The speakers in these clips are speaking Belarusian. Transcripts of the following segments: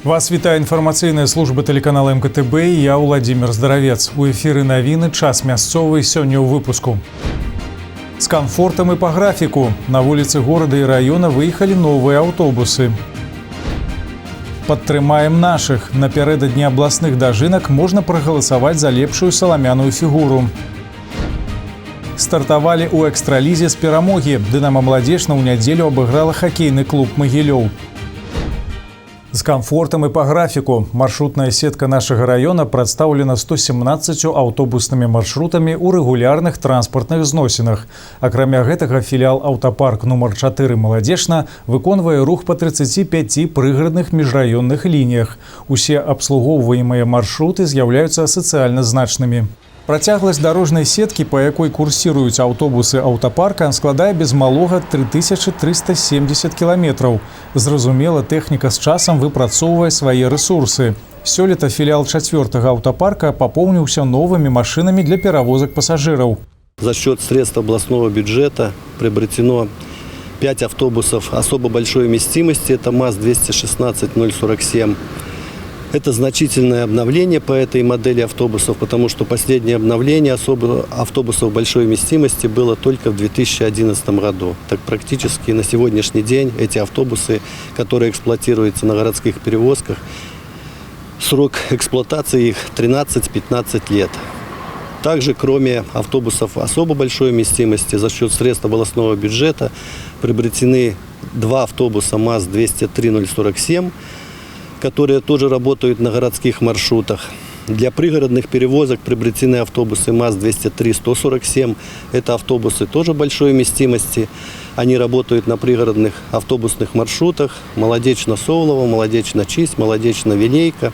Вас вітае інфармацыйная служба тэлеканала МКТБ і я Владимир Здаравец. У эфіры навіны, час мясцовы, сёння ў выпуску. С комфортом и по графику. На вуліцы города и района выехали новые автобусы. Падтрымаем наших. Напярэдадні абласных дажынак можна прагаласаваць за лепшую саламяную фігуру. Стартавалі ў экстралізе з перамогі. Дынамо Маладзежна ў нядзелю абыграла хакейны клуб «Магілёў». С комфортом и по графику. Маршрутная сетка нашего района представлена 117 автобусными маршрутами у регулярных транспортных зносинах. Акрамя гэтага филиал «Автопарк номер 4 Маладзежна» выконвае рух по 35 прыградных межрайонных линиях. Усе абслугоўваемыя маршруты з'яўляюцца сацыяльна значнымі. Працягласць дарожнай сеткі, па якой курсіруюць аўтобусы аўтапарка, складае без малога 3370 кіламетраў. Зразумела, тэхніка з часам выпрацоўвае свае рэсурсы. Сёлета філіал 4-го аўтапарка папоўніўся новымі машинами для перавозак пассажиров. За счет средств областного бюджета приобретено 5 автобусов особо большой вместимости. Это МАЗ-216-047. Это значительное обновление по этой модели автобусов, потому что последнее обновление автобусов большой вместимости было только в 2011 году. Так практически на сегодняшний день эти автобусы, которые эксплуатируются на городских перевозках, срок эксплуатации их 13-15 лет. Также, кроме автобусов особо большой вместимости, за счет средств областного бюджета приобретены 2 автобуса МАЗ-203-047, которые тоже работают на городских маршрутах. Для пригородных перевозок приобретены автобусы МАЗ-203-147. Это автобусы тоже большой вместимости. Они работают на пригородных автобусных маршрутах: Молодечно-Совлово, Молодечно-Чисть, Молодечно-Вилейка,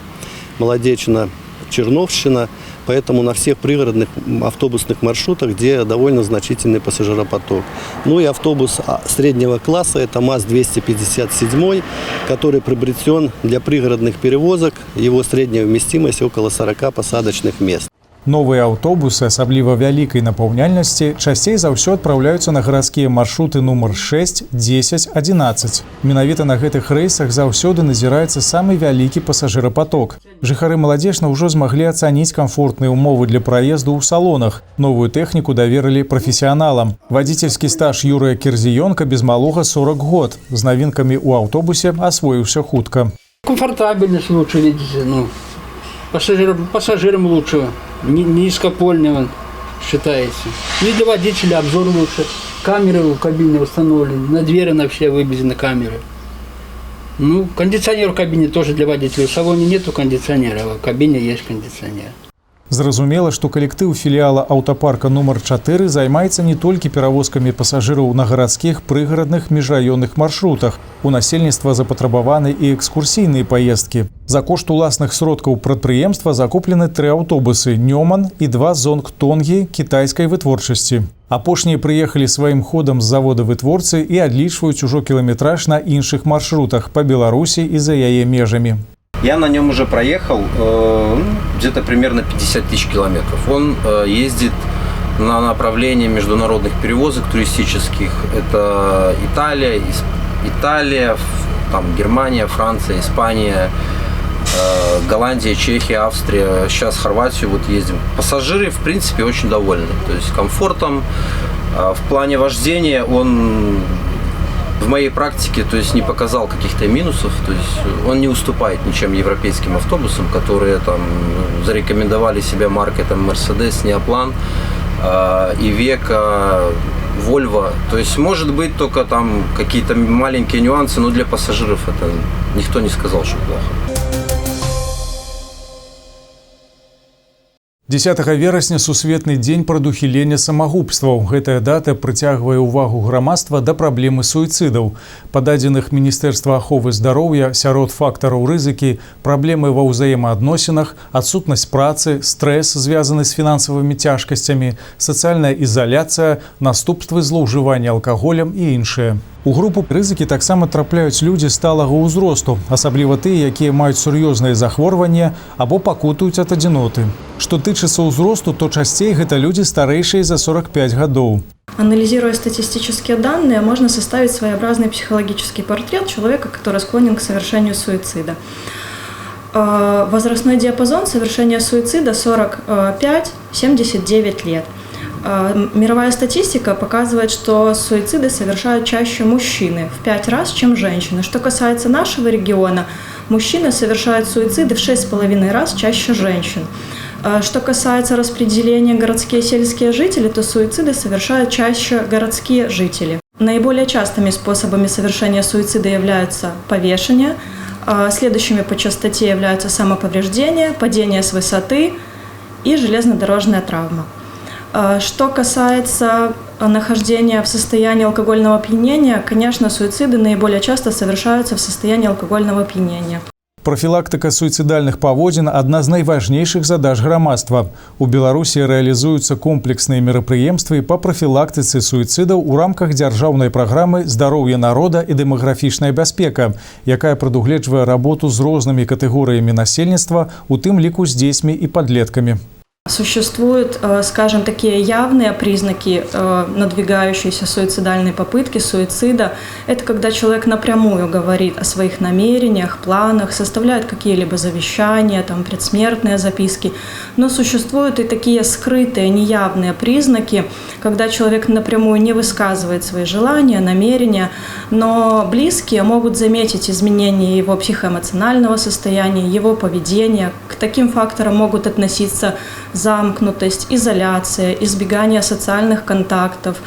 Молодечно-Черновщина. Поэтому на всех пригородных автобусных маршрутах, где довольно значительный пассажиропоток. Ну и автобус среднего класса, это МАЗ-257, который приобретен для пригородных перевозок. Его средняя вместимость около 40 посадочных мест. Новыя аўтобусы, асабліва вялікай напаўняльнасці, часцей за ўсё адпраўляюцца на гарадскія маршруты нумар 6, 10, 11. Менавіта на гэтых рэйсах заўсёды назіраецца самы вялікі пасажырапаток. Жыхары Маладзежна ўжо змаглі ацаніць камфортныя ўмовы для праезду ў салонах. Новую тэхніку даверылі прафесіяналам. Вадзіцельскі стаж Юрыя Кірзіёнка без малога 40 год. З навінкамі ў аўтобусе асвоіўся хутка. Комфортабельность лучше, видите, пассажирам лучше. Низкопольный считается. И для водителя обзор лучше. Камеры в кабине установлены. На двери на все выведены камеры. Ну, кондиционер в кабине тоже для водителя. В салоне нету кондиционера, а в кабине есть кондиционер. Зразумела, што калектыў філіяла аўтапарка нумар 4 займаецца не толькі перавозкамі пасажыраў на гарадскіх прыгарадных межраённых маршрутах. У насельніцтва запатрабаваны і экскурсійныя паездкі. За кошт уласных сродкаў прадпрыемства закуплены 3 аўтобусы «Нёман» і 2 «Зонг-Тонгі» кітайскай вытворчасці. Апошнія прыехалі сваім ходам з завода вытворцы і адлічваюць ужо кіламетраж на іншых маршрутах па Беларусі і за яе межамі. Я на нем уже проехал где-то примерно 50 тысяч километров. Он ездит на направлении международных перевозок туристических. Это Италия, там Германия, Франция, Испания, Голландия, Чехия, Австрия. Сейчас в Хорватию вот ездим. Пассажиры, в принципе, очень довольны. То есть комфортом. В плане вождения он в моей практике, то есть, не показал каких-то минусов, то есть он не уступает ничем европейским автобусам, которые там зарекомендовали себя маркой там Mercedes, Неоплан, Ивека, Volvo. То есть может быть только там какие-то маленькие нюансы, но для пассажиров это никто не сказал, что плохо. 10 верасня сусветны дзень прадухілення самагубстваў. Гэтая дата прыцягвае ўвагу грамадства да праблемы суіцыдаў. Па дадзеных Міністэрства аховы здароўя сярод фактараў рызыкі праблемы ва ўзаемаадносінах, адсутнасць працы, стрэс, звязаны з фінансавымі цяжкасцямі, сацыяльная ізаляцыя, наступствы злоўжывання алкаголем і іншыя. У групу рызыкі таксама трапляюць людзі сталага ўзросту, асабліва тыя, якія маюць сур'ёзныя захворванні або пакутуюць ад адзіноты. Што тычыцца ўзросту, то часцей гэта людзі старэйшыя за 45 гадоў. Анализируя статистические данные, можно составить своеобразный психологический портрет человека, который склонен к совершению суицида. Возрастной диапазон совершения суицида 45-79 лет. Мировая статистика показывает, что суициды совершают чаще мужчины в 5 раз, чем женщины. Что касается нашего региона, мужчины совершают суициды в 6,5 раз чаще женщин. Что касается распределения городские и сельские жители, то суициды совершают чаще городские жители. Наиболее частыми способами совершения суицида являются повешение, следующими по частоте являются самоповреждение, падение с высоты и железнодорожная травма. Что касается нахождения в состоянии алкогольного опьянения, конечно, суициды наиболее часто совершаются в состоянии алкогольного опьянения. Профілактыка суіцыдальных паводзін – адна з найважнейшых задач грамадства. У Беларусі рэалізуюцца комплексныя мерапрыемствы па прафілактыцы суіцыдаў у рамках дзяржаўнай праграмы «Здароўе народа і дэмаграфічная бяспека», якая прадугледжвае работу з рознымі катэгорыямі насельніцтва, у тым ліку з дзецьмі і падлеткамі. Существуют, скажем, такие явные признаки надвигающейся суицидальной попытки, суицида. Это когда человек напрямую говорит о своих намерениях, планах, составляет какие-либо завещания, предсмертные записки. Но существуют и такие скрытые, неявные признаки, когда человек напрямую не высказывает свои желания, намерения, но близкие могут заметить изменения его психоэмоционального состояния, его поведения. К таким факторам могут относиться замкнутость, изоляция, избегание социальных контактов,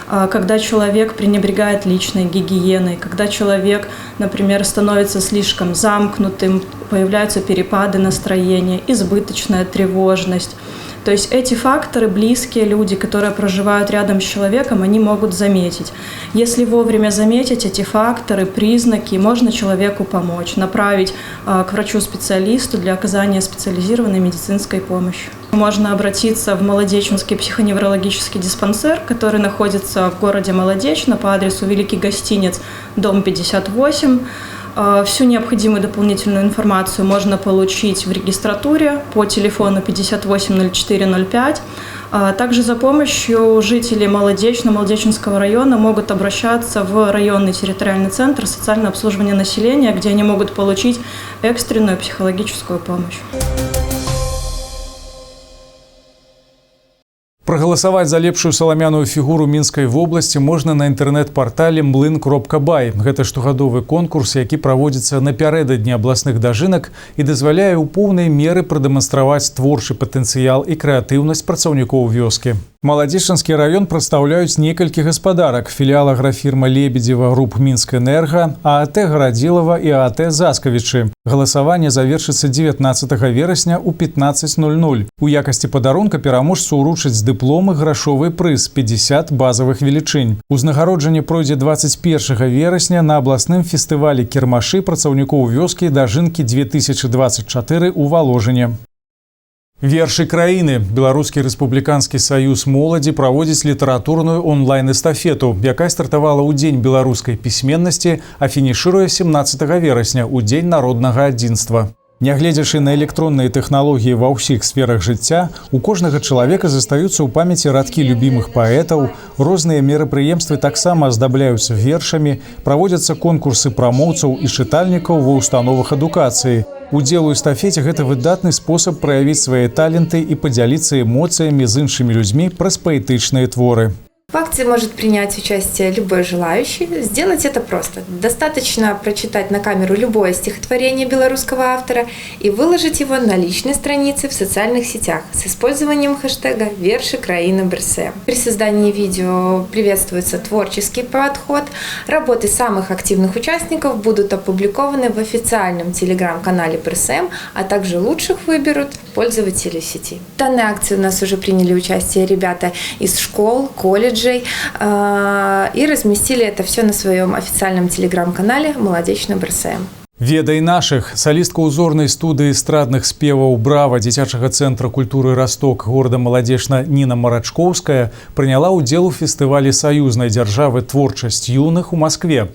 когда человек пренебрегает личной гигиеной, когда человек, например, становится слишком замкнутым, появляются перепады настроения, избыточная тревожность. То есть эти факторы близкие люди, которые проживают рядом с человеком, они могут заметить. Если вовремя заметить эти факторы, признаки, можно человеку помочь, направить к врачу-специалисту для оказания специализированной медицинской помощи. Можно обратиться в Молодеченский психоневрологический диспансер, который находится в городе Молодечно по адресу Великий Гостинец, дом 58. Всю необходимую дополнительную информацию можно получить в регистратуре по телефону 580405. Также за помощью жители Молодеченского района могут обращаться в районный территориальный центр социального обслуживания населения, где они могут получить экстренную психологическую помощь. Прагаласаваць за лепшую саламяную фігуру Мінскай вобласці можна на інтэрнэт-партале mlyn.by. Гэта штогадовы конкурс, які праводзіцца напярэдадні абласных дажынак і дазваляе ў поўнай меры прадэманстраваць творчы патэнцыял і крэатыўнасць працаўнікоў вёскі. Маладзечанскі раён прадстаўляюць некалькі гаспадарак: філіял аграфірма «Лебедзева», груп «Мінскэнерга», ААТ «Гарадзілава» і ААТ «Заскавічы». Галасаванне завершыцца 19 верасня ў 15:00. У якасці падарунка пераможцу ўручаць дыплом і грашовы прыз 50 базавых велічынь. Узнагароджанне пройдзе 21 верасня на абласным фестывалі кірмашы працаўнікоў вёскі дажынкі 2024 у Воложыне. Вершы краіны. Беларускі рэспубліканскі саюз моладзі праводзіць літаратурную онлайн-эстафету, якая стартавала ў дзень беларускай пісьменнасці, а фінішыруе 17 верасня ў дзень народнага адзінства. Нягледзячы на электронныя тэхналогіі ва ўсіх сферах жыцця, у кожнага чалавека застаюцца ў памяці радкі любімых паэтаў, розныя мерапрыемствы таксама аздабляюцца вершамі, праводзяцца конкурсы прамоўцаў і чытальнікаў ва ўстановах адукацыі. Удзел у эстафеце – гэта выдатны спосаб праявіць свае таленты і падзяліцца эмоцыямі з іншымі людзьмі праз паэтычныя творы. В акции может принять участие любой желающий. Сделать это просто. Достаточно прочитать на камеру любое стихотворение белорусского автора и выложить его на личной странице в социальных сетях с использованием хэштега «Верши краины БРСМ». При создании видео приветствуется творческий подход. Работы самых активных участников будут опубликованы в официальном телеграм-канале БРСМ, а также лучших выберут пользователи сети. В данной акции у нас уже приняли участие ребята из школ, колледжей, и разместили это все на своем официальном телеграм-канале «Молодечный БРСМ». Ведай нашых. Солистка узорной студии эстрадных спеваў «Браво» дзіцячага центра культуры «Росток» города Молодечна Нина Марачковская приняла удзел у фестывале саюзнай дзяржавы «Творчасць юных» у Москве.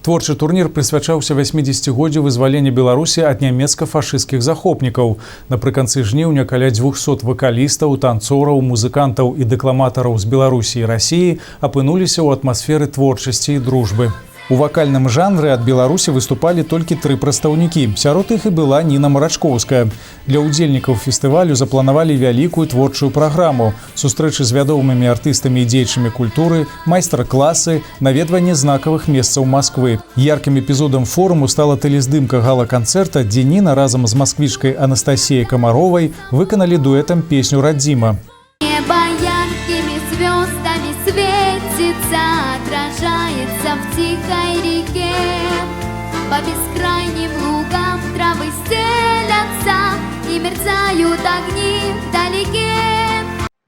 Творчы турнір прысвячаўся 80-годдзю вызвалення Беларусі ад нямецка-фашысцкіх захопнікаў. Напрыканцы жніўня каля 200 вакалістаў, танцораў, музыкантаў і дэкламатараў з Беларусі і Расіі апынуліся ў атмасферы творчасці і дружбы. У вакальным жанры ад Беларусі выступалі толькі 3 прадстаўнікі. Сярод іх і была Ніна Марачкоўская. Для удзельнікаў фестывалю запланавалі вялікую творчую праграму: сустрэчы з вядомымі артыстамі і дзеячамі культуры, майстар-класы, наведванне знакавых месцаў Масквы. Яркім эпізодам форуму стала тэлездымка гала-канцэрта, дзе Ніна разам з масквічкай Анастасіяй Камаровай выканалі дуэтам песню «Радзіма». Небо яркими звездами светится, отражается в тихой реке. По бескрайним лугам травы стелятся и мерцают огни вдалеке.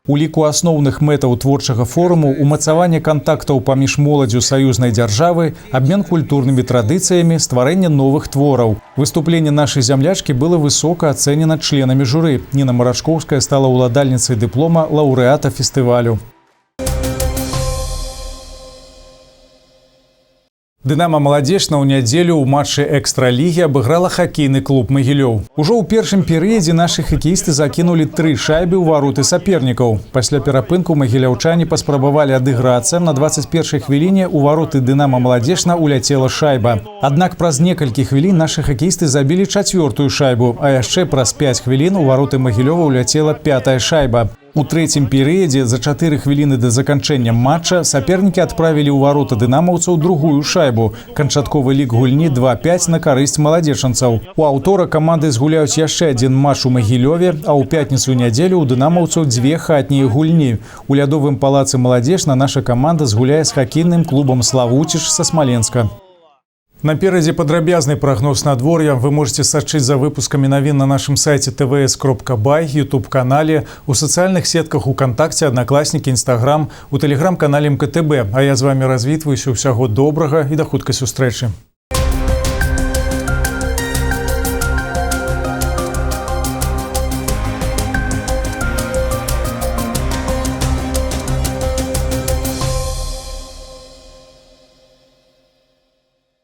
У ліку асноўных мэтаў творчага форуму умацаванне кантактаў паміж моладдзю саюзнай дзяржавы, абмен культурнымі традыцыямі, стварэнне новых твораў. Выступленне нашай зямлячкі было высока ацэнена членамі журы. Ніна Марачкоўская стала ўладальніцай дыплома лаўрэата фестывалю. «Дынама Маладзешна» ў нядзелю ў матчы экстралігі абыграла хакейны клуб «Магілёў». Ужо ў першым перыядзе нашы хакеісты закінулі 3 шайбы ў вароты сапернікаў. Пасля перапынку магіляўчане паспрабавалі адыграцца. На 21-й хвіліне ў вароты «Дынама Маладзешна» уляцела шайба. Аднак праз некалькі хвілін нашы хакеісты забілі 4-ю шайбу, а яшчэ праз 5 хвілін у вароты Магілёва уляцела 5-я шайба. У трэцім перыядзе за 4 хвіліны да заканчэння матча сапернікі адправілі ў варота дынамаўцаў другую шайбу. Канчатковы лік гульні 2-5 на карысць маладзечанцаў. У аўтора каманды згуляюць яшчэ адзін матч у Магілёве, а ў пятніцу і нядзелю ў дынамаўцаў 2 хатнія гульні. У лядовым палацы Маладзешна наша каманда згуляе з хакейным клубам «Славуціш» са Смаленска. Наперадзе падрабязны прагноз надвор'я. Вы можете сачыць за выпускамі навін на нашым сайце tvs.by, YouTube-канале, у сацыяльных сетках УКонтакце, Аднакласнікі, Інстаграм, у тэлеграм-канале МКТБ. А я з вами развітваюся. Усяго добрага і да хуткай сустрэчы.